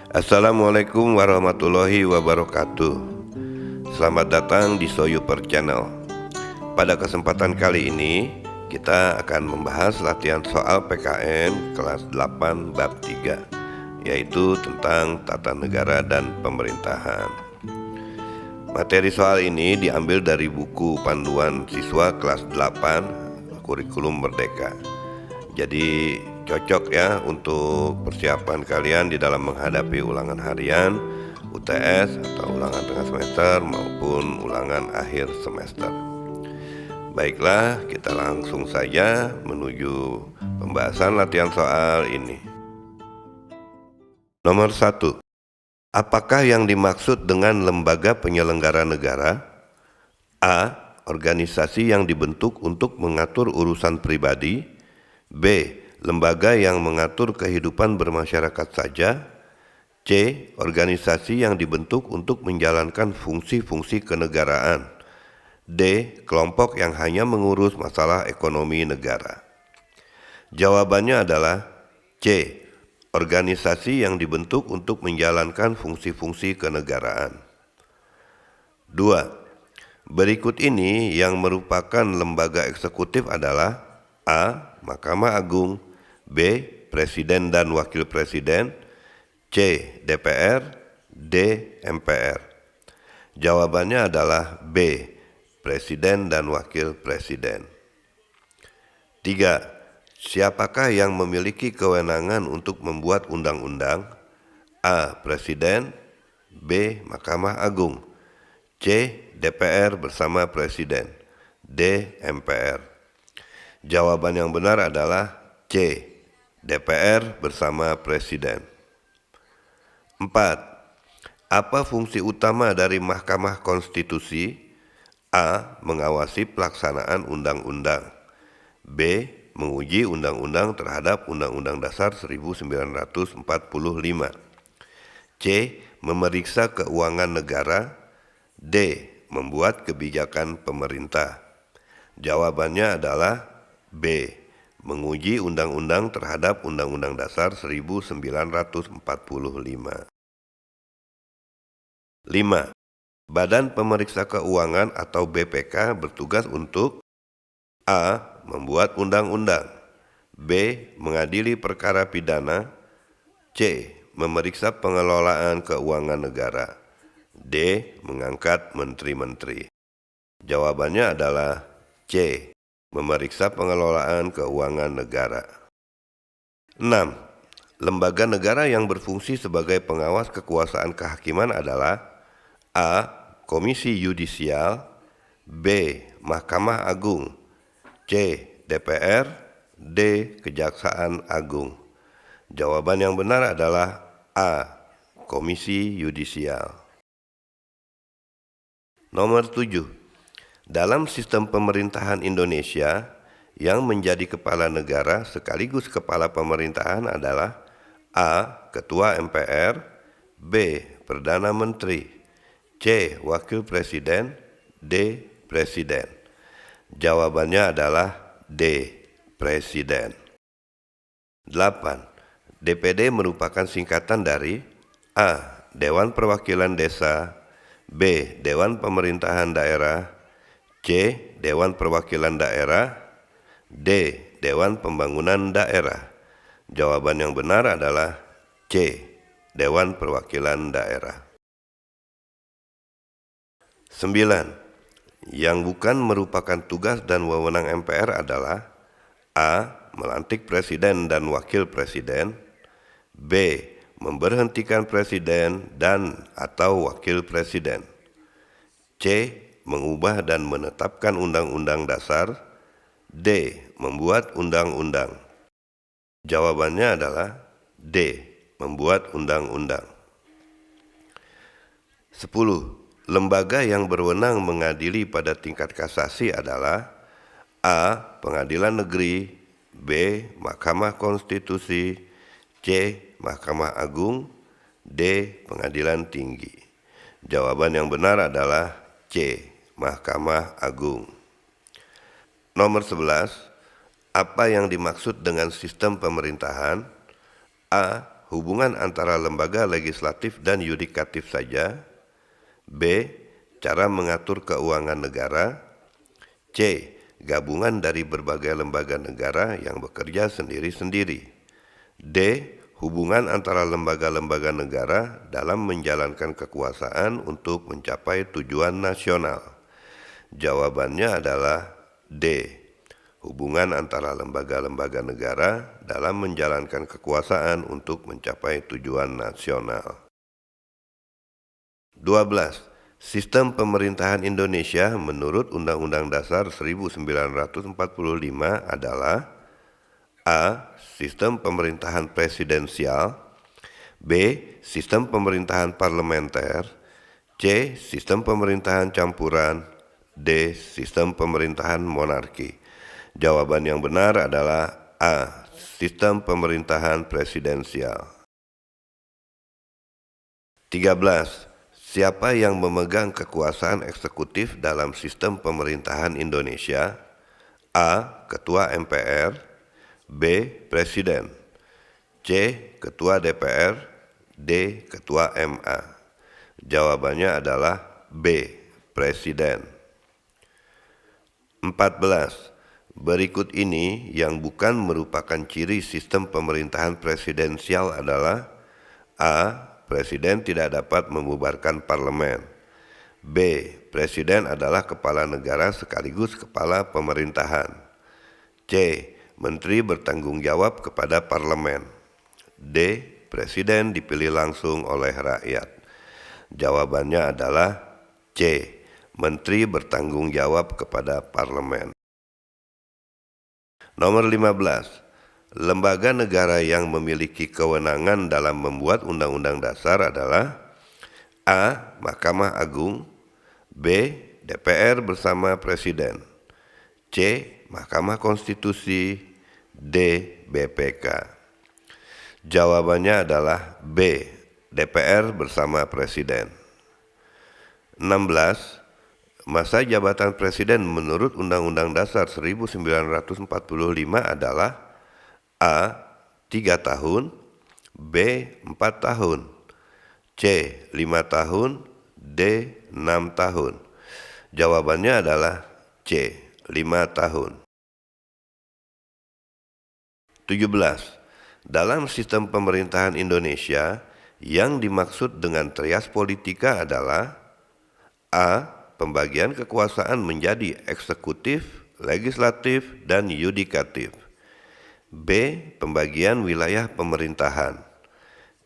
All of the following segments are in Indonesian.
Assalamualaikum warahmatullahi wabarakatuh. Selamat datang di Soyuper Channel. Pada kesempatan kali ini kita akan membahas latihan soal PKN kelas 8 bab 3, yaitu tentang tata negara dan pemerintahan. Materi soal ini diambil dari buku panduan siswa kelas 8 kurikulum Merdeka. Jadi cocok ya untuk persiapan kalian di dalam menghadapi ulangan harian, UTS atau ulangan tengah semester maupun ulangan akhir semester. Baiklah, kita langsung saja menuju pembahasan latihan soal ini. Nomor 1. Apakah yang dimaksud dengan lembaga penyelenggara negara? A. Organisasi yang dibentuk untuk mengatur urusan pribadi. B. Lembaga yang mengatur kehidupan bermasyarakat saja. C. Organisasi yang dibentuk untuk menjalankan fungsi-fungsi kenegaraan. D. Kelompok yang hanya mengurus masalah ekonomi negara. Jawabannya adalah C. Organisasi yang dibentuk untuk menjalankan fungsi-fungsi kenegaraan. 2. Berikut ini yang merupakan lembaga eksekutif adalah A. Mahkamah Agung, B. Presiden dan Wakil Presiden, C. DPR, D. MPR. Jawabannya adalah B. Presiden dan Wakil Presiden. 3. Siapakah yang memiliki kewenangan untuk membuat undang-undang? A. Presiden, B. Mahkamah Agung, C. DPR bersama Presiden, D. MPR. Jawaban yang benar adalah C. DPR bersama Presiden. 4. Apa fungsi utama dari Mahkamah Konstitusi? A. Mengawasi pelaksanaan undang-undang, B. Menguji undang-undang terhadap Undang-Undang Dasar 1945, C. Memeriksa keuangan negara, D. Membuat kebijakan pemerintah. Jawabannya adalah B. Menguji undang-undang terhadap Undang-Undang Dasar 1945. 5. Badan Pemeriksa Keuangan atau BPK bertugas untuk A. Membuat undang-undang, B. Mengadili perkara pidana, C. Memeriksa pengelolaan keuangan negara, D. Mengangkat menteri-menteri. Jawabannya adalah C. Memeriksa pengelolaan keuangan negara. 6. Lembaga negara yang berfungsi sebagai pengawas kekuasaan kehakiman adalah A. Komisi Yudisial, B. Mahkamah Agung, C. DPR, D. Kejaksaan Agung. Jawaban yang benar adalah A. Komisi Yudisial. Nomor 7. Dalam sistem pemerintahan Indonesia, yang menjadi kepala negara sekaligus kepala pemerintahan adalah A. Ketua MPR, B. Perdana Menteri, C. Wakil Presiden, D. Presiden. Jawabannya adalah D. Presiden. 8. DPD merupakan singkatan dari A. Dewan Perwakilan Desa, B. Dewan Pemerintahan Daerah, C. Dewan Perwakilan Daerah, D. Dewan Pembangunan Daerah. Jawaban yang benar adalah C. Dewan Perwakilan Daerah. 9. Yang bukan merupakan tugas dan wewenang MPR adalah A. Melantik Presiden dan Wakil Presiden, B. Memberhentikan Presiden dan atau Wakil Presiden, C. Mengubah dan menetapkan undang-undang dasar, D. Membuat undang-undang. Jawabannya adalah D. Membuat undang-undang. 10. Lembaga yang berwenang mengadili pada tingkat kasasi adalah A. Pengadilan Negeri, B. Mahkamah Konstitusi, C. Mahkamah Agung, D. Pengadilan Tinggi. Jawaban yang benar adalah C. Mahkamah Agung. Nomor 11. Apa yang dimaksud dengan sistem pemerintahan? A. Hubungan antara lembaga legislatif dan yudikatif saja. B. Cara mengatur keuangan negara. C. Gabungan dari berbagai lembaga negara yang bekerja sendiri-sendiri. D. Hubungan antara lembaga-lembaga negara dalam menjalankan kekuasaan untuk mencapai tujuan nasional. Jawabannya adalah D. Hubungan antara lembaga-lembaga negara dalam menjalankan kekuasaan untuk mencapai tujuan nasional. 12. Sistem pemerintahan Indonesia menurut Undang-Undang Dasar 1945 adalah A. Sistem pemerintahan presidensial. B. Sistem pemerintahan parlementer. C. Sistem pemerintahan campuran. D. Sistem pemerintahan monarki. Jawaban yang benar adalah A. Sistem pemerintahan presidensial. 13. Siapa yang memegang kekuasaan eksekutif dalam sistem pemerintahan Indonesia? A. Ketua MPR. B. Presiden. C. Ketua DPR. D. Ketua MA. Jawabannya adalah B. Presiden. 14. Berikut ini yang bukan merupakan ciri sistem pemerintahan presidensial adalah A. Presiden tidak dapat membubarkan parlemen. B. Presiden adalah kepala negara sekaligus kepala pemerintahan. C. Menteri bertanggung jawab kepada parlemen. D. Presiden dipilih langsung oleh rakyat. Jawabannya adalah C. Menteri bertanggung jawab kepada parlemen. Nomor 15. Lembaga negara yang memiliki kewenangan dalam membuat undang-undang dasar adalah A. Mahkamah Agung. B. DPR bersama Presiden. C. Mahkamah Konstitusi. D. BPK. Jawabannya adalah B. DPR bersama Presiden. 16. Masa jabatan Presiden menurut Undang-Undang Dasar 1945 adalah A. 3 tahun. B. 4 tahun. C. 5 tahun. D. 6 tahun. Jawabannya adalah C. 5 tahun. 17. Dalam sistem pemerintahan Indonesia, yang dimaksud dengan trias politika adalah A. Pembagian kekuasaan menjadi eksekutif, legislatif, dan yudikatif. B. Pembagian wilayah pemerintahan.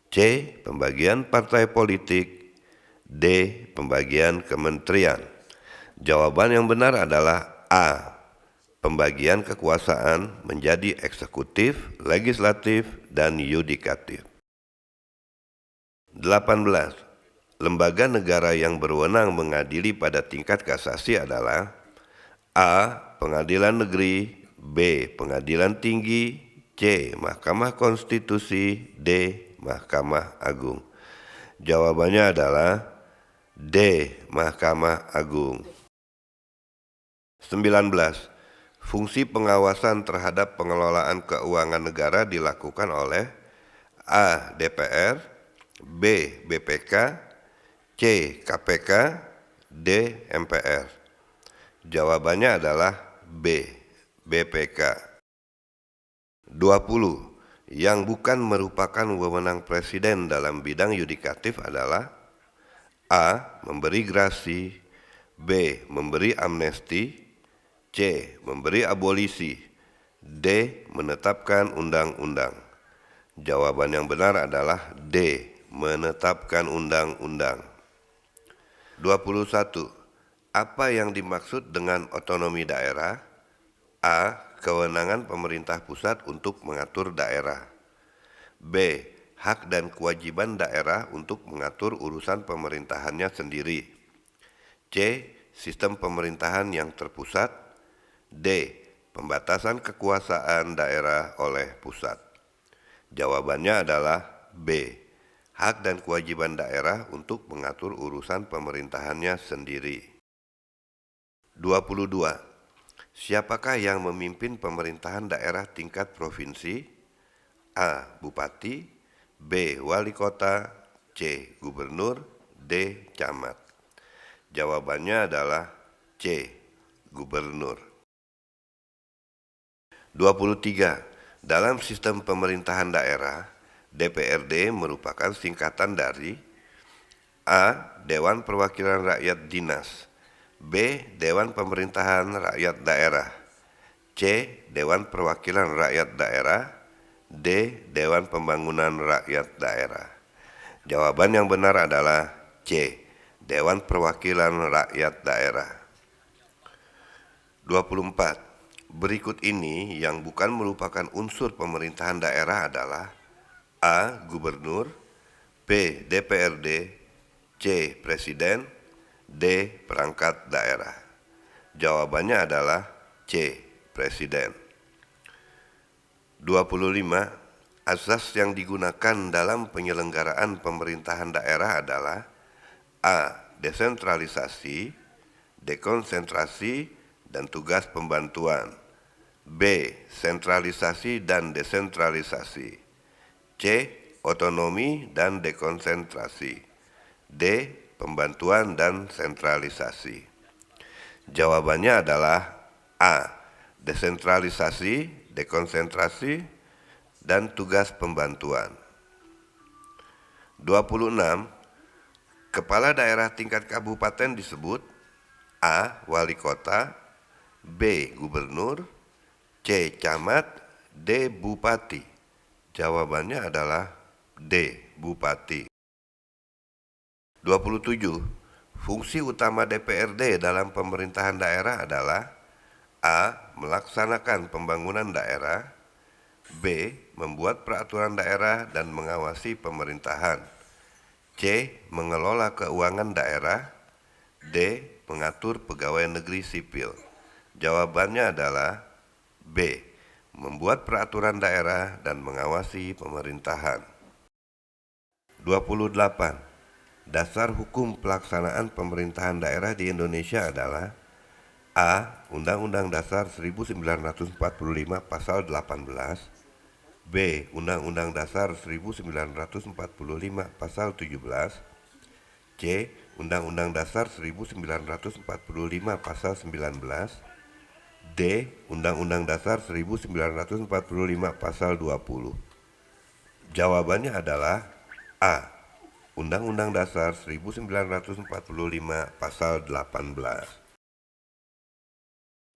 C. Pembagian partai politik. D. Pembagian kementerian. Jawaban yang benar adalah A. Pembagian kekuasaan menjadi eksekutif, legislatif, dan yudikatif. 18. Lembaga negara yang berwenang mengadili pada tingkat kasasi adalah A. Pengadilan Negeri. B. Pengadilan Tinggi. C. Mahkamah Konstitusi. D. Mahkamah Agung. Jawabannya adalah D. Mahkamah Agung. 19. Fungsi pengawasan terhadap pengelolaan keuangan negara dilakukan oleh A. DPR. B. BPK. C. KPK. D. MPR. Jawabannya adalah B. BPK. 20. Yang bukan merupakan wewenang Presiden dalam bidang yudikatif adalah A. Memberi grasi. B. Memberi amnesti. C. Memberi abolisi. D. Menetapkan undang-undang. Jawaban yang benar adalah D. Menetapkan undang-undang. 21. Apa yang dimaksud dengan otonomi daerah? A. Kewenangan pemerintah pusat untuk mengatur daerah. B. Hak dan kewajiban daerah untuk mengatur urusan pemerintahannya sendiri. C. Sistem pemerintahan yang terpusat. D. Pembatasan kekuasaan daerah oleh pusat. Jawabannya adalah B. Hak dan kewajiban daerah untuk mengatur urusan pemerintahannya sendiri. 22. Siapakah yang memimpin pemerintahan daerah tingkat provinsi? A. Bupati. B. Wali kota, C. Gubernur, D. Camat. Jawabannya adalah C. Gubernur. 23. Dalam sistem pemerintahan daerah, DPRD merupakan singkatan dari A. Dewan Perwakilan Rakyat Dinas, B. Dewan Pemerintahan Rakyat Daerah, C. Dewan Perwakilan Rakyat Daerah, D. Dewan Pembangunan Rakyat Daerah. Jawaban yang benar adalah C. Dewan Perwakilan Rakyat Daerah. 24. Berikut ini yang bukan merupakan unsur pemerintahan daerah adalah A. Gubernur, B. DPRD, C. Presiden, D. Perangkat daerah. Jawabannya adalah C. Presiden. 25. Asas yang digunakan dalam penyelenggaraan pemerintahan daerah adalah A. Desentralisasi, dekonsentrasi, dan tugas pembantuan, B. Sentralisasi dan desentralisasi, C. Otonomi dan dekonsentrasi, D. Pembantuan dan sentralisasi. Jawabannya adalah A. Desentralisasi, dekonsentrasi, dan tugas pembantuan. 26. Kepala daerah tingkat kabupaten disebut A. Wali kota, B. Gubernur, C. Camat, D. Bupati. Jawabannya adalah D. Bupati. 27. Fungsi utama DPRD dalam pemerintahan daerah adalah A. Melaksanakan pembangunan daerah, B. Membuat peraturan daerah dan mengawasi pemerintahan, C. Mengelola keuangan daerah, D. Mengatur pegawai negeri sipil. Jawabannya adalah B. Membuat peraturan daerah dan mengawasi pemerintahan. 28. Dasar hukum pelaksanaan pemerintahan daerah di Indonesia adalah A. Undang-Undang Dasar 1945 Pasal 18, B. Undang-Undang Dasar 1945 Pasal 17, C. Undang-Undang Dasar 1945 Pasal 19, D. Undang-Undang Dasar 1945 Pasal 20. Jawabannya adalah A. Undang-Undang Dasar 1945 Pasal 18.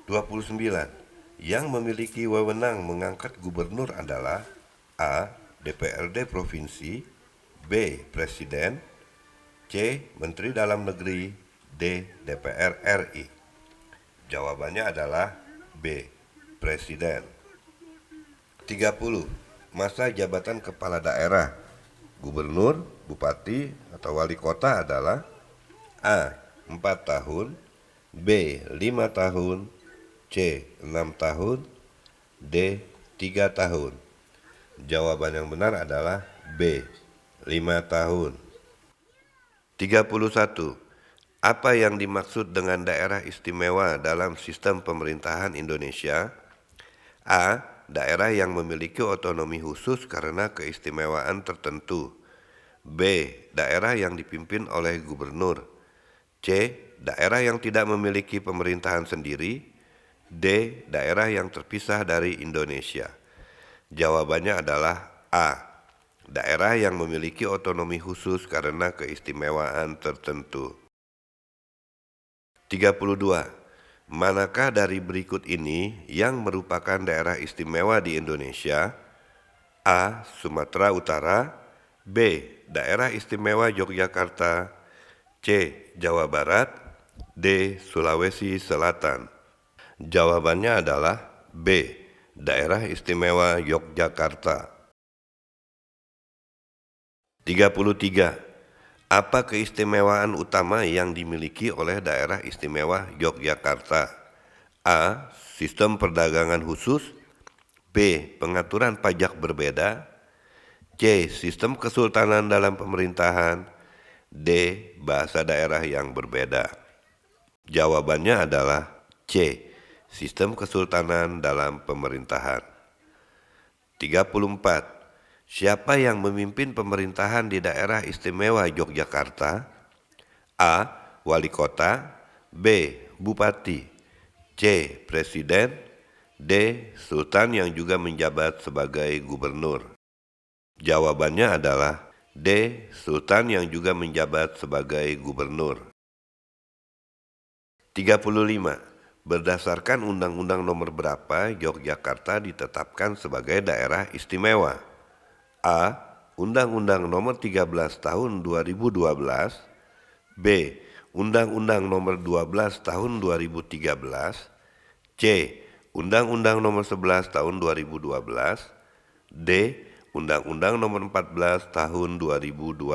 29. Yang memiliki wewenang mengangkat gubernur adalah A. DPRD Provinsi, B. Presiden, C. Menteri Dalam Negeri, D. DPR RI. Jawabannya adalah B. Presiden. 30. Masa jabatan kepala daerah, gubernur, bupati, atau wali kota adalah A. 4 tahun, B. 5 tahun, C. 6 tahun, D. 3 tahun. Jawaban yang benar adalah B. 5 tahun. 31. Apa yang dimaksud dengan daerah istimewa dalam sistem pemerintahan Indonesia? A. Daerah yang memiliki otonomi khusus karena keistimewaan tertentu, B. Daerah yang dipimpin oleh gubernur, C. Daerah yang tidak memiliki pemerintahan sendiri, D. Daerah yang terpisah dari Indonesia. Jawabannya adalah A. Daerah yang memiliki otonomi khusus karena keistimewaan tertentu. 32. Manakah dari berikut ini yang merupakan daerah istimewa di Indonesia? A. Sumatera Utara, B. Daerah Istimewa Yogyakarta, C. Jawa Barat, D. Sulawesi Selatan. Jawabannya adalah B. Daerah Istimewa Yogyakarta. 33. Apa keistimewaan utama yang dimiliki oleh daerah istimewa Yogyakarta? A. Sistem perdagangan khusus, B. Pengaturan pajak berbeda, C. Sistem kesultanan dalam pemerintahan, D. Bahasa daerah yang berbeda. Jawabannya adalah C. Sistem kesultanan dalam pemerintahan. 34. Siapa yang memimpin pemerintahan di daerah istimewa Yogyakarta? A. Wali kota, B. Bupati, C. Presiden, D. Sultan yang juga menjabat sebagai gubernur. Jawabannya adalah D. Sultan yang juga menjabat sebagai gubernur. 35. Berdasarkan Undang-Undang Nomor berapa Yogyakarta ditetapkan sebagai daerah istimewa? A. Undang-Undang Nomor 13 Tahun 2012, B. Undang-Undang Nomor 12 Tahun 2013, C. Undang-Undang Nomor 11 Tahun 2012, D. Undang-Undang Nomor 14 Tahun 2012.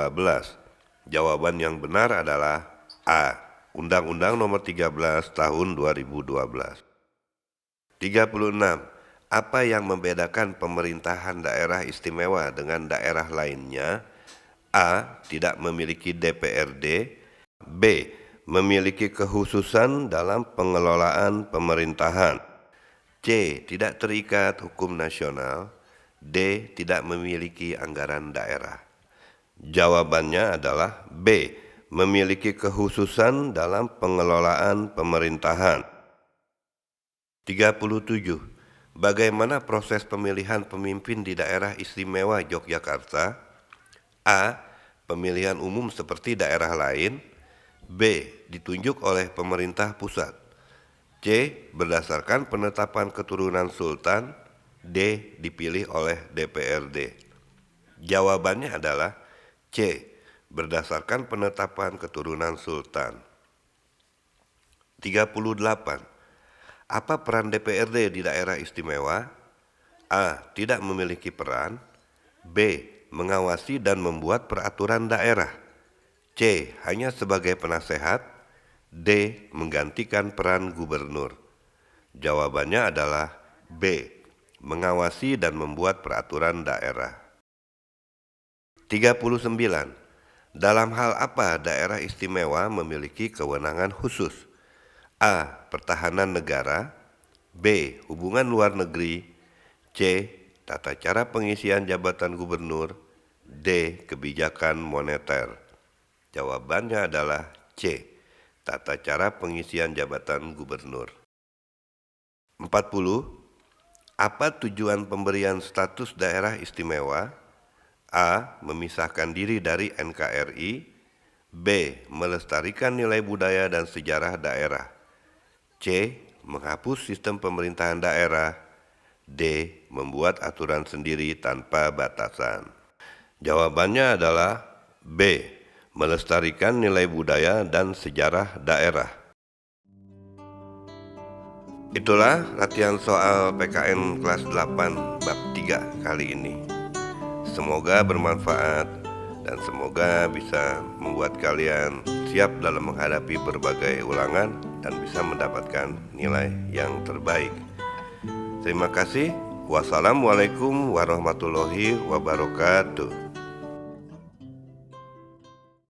Jawaban yang benar adalah A. Undang-Undang Nomor 13 Tahun 2012. 36. Apa yang membedakan pemerintahan daerah istimewa dengan daerah lainnya? A. Tidak memiliki DPRD, B. Memiliki kekhususan dalam pengelolaan pemerintahan, C. Tidak terikat hukum nasional, D. Tidak memiliki anggaran daerah. Jawabannya adalah B. Memiliki kekhususan dalam pengelolaan pemerintahan. 37. Bagaimana proses pemilihan pemimpin di daerah istimewa Yogyakarta? A. Pemilihan umum seperti daerah lain, B. Ditunjuk oleh pemerintah pusat, C. Berdasarkan penetapan keturunan sultan, D. Dipilih oleh DPRD. Jawabannya adalah C. Berdasarkan penetapan keturunan sultan. 38. Apa peran DPRD di daerah istimewa? A. Tidak memiliki peran, B. Mengawasi dan membuat peraturan daerah, C. Hanya sebagai penasehat, D. Menggantikan peran gubernur. Jawabannya adalah B. Mengawasi dan membuat peraturan daerah. 39. Dalam hal apa daerah istimewa memiliki kewenangan khusus? A. Pertahanan negara, B. Hubungan luar negeri, C. Tata cara pengisian jabatan gubernur, D. Kebijakan moneter. Jawabannya adalah C. Tata cara pengisian jabatan gubernur. 40. Apa tujuan pemberian status daerah istimewa? A. Memisahkan diri dari NKRI, B. Melestarikan nilai budaya dan sejarah daerah, C. Menghapus sistem pemerintahan daerah, D. Membuat aturan sendiri tanpa batasan. Jawabannya adalah B. Melestarikan nilai budaya dan sejarah daerah. Itulah latihan soal PKN kelas 8 bab 3 kali ini. Semoga bermanfaat dan semoga bisa membuat kalian siap dalam menghadapi berbagai ulangan dan bisa mendapatkan nilai yang terbaik. Terima kasih. Wassalamualaikum warahmatullahi wabarakatuh.